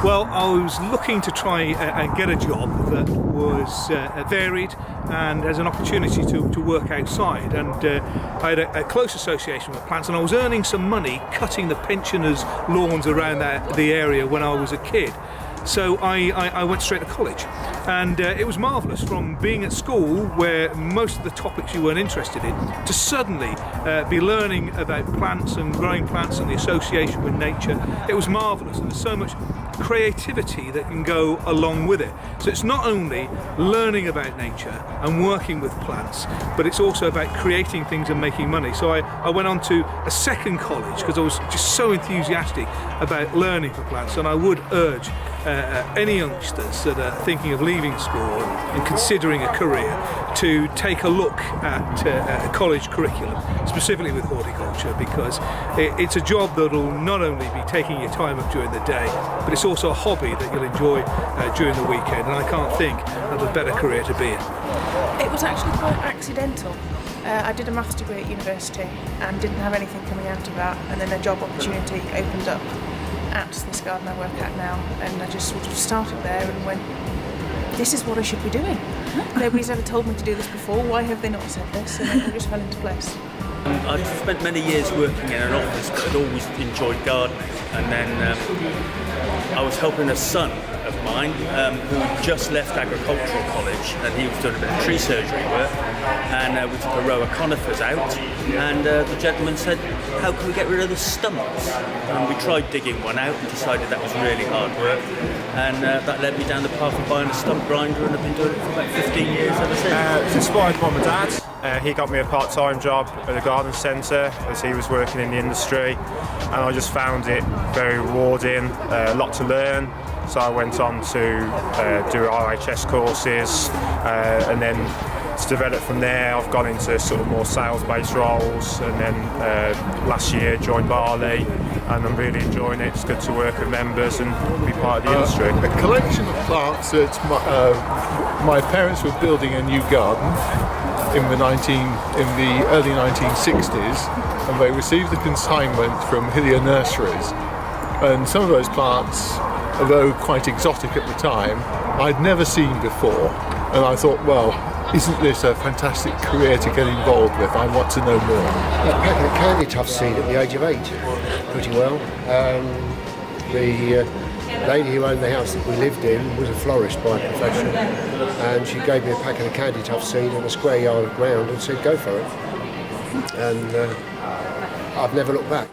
Well, I was looking to try and get a job that was varied and has an opportunity to work outside, and I had a close association with plants, and I was earning some money cutting the pensioners' lawns around the area when I was a kid. So I went straight to college, and it was marvellous, from being at school where most of the topics you weren't interested in to suddenly be learning about plants and growing plants and the association with nature. It was marvellous, and there's so much creativity that can go along with it. So it's not only learning about nature and working with plants, but it's also about creating things and making money. So I went on to a second college because I was just so enthusiastic about learning for plants, and I would urge any youngsters that are thinking of leaving school and considering a career to take a look at a college curriculum, specifically with horticulture, because it's a job that will not only be taking your time up during the day, but it's also a hobby that you'll enjoy during the weekend, and I can't think of a better career to be in. It was actually quite accidental. I did a maths degree at university and didn't have anything coming out of that, and then a job opportunity opened up at this garden I work at now, and I just sort of started there and went, this is what I should be doing. Nobody's ever told me to do this before, why have they not said this? And it all just fell into place. I've spent many years working in an office, but I'd always enjoyed gardening, and then I was helping a son of mine who just left agricultural college, and he was doing a bit of tree surgery work, and we took a row of conifers out, and the gentleman said, how can we get rid of the stumps? And we tried digging one out and decided that was really hard work, and that led me down the path of buying a stump grinder, and I've been doing it for about 15 years ever since. It was inspired by my dad. He got me a part-time job at a garden centre as he was working in the industry, and I just found it very rewarding, a lot to learn. So I went on to do RHS courses, and then to develop from there I've gone into sort of more sales-based roles, and then last year joined Barley, and I'm really enjoying it. It's good to work with members and be part of the industry. A collection of plants that my parents were building a new garden in the early 1960s, and they received the consignment from Hillier Nurseries, and some of those plants, although quite exotic at the time, I'd never seen before, and I thought, well, isn't this a fantastic career to get involved with? I want to know more. I was packing a candy tuft seed at the age of 8, pretty well. The lady who owned the house that we lived in was a florist by profession, and she gave me a packet of candy tuft seed and a square yard of ground and said, go for it. And I've never looked back.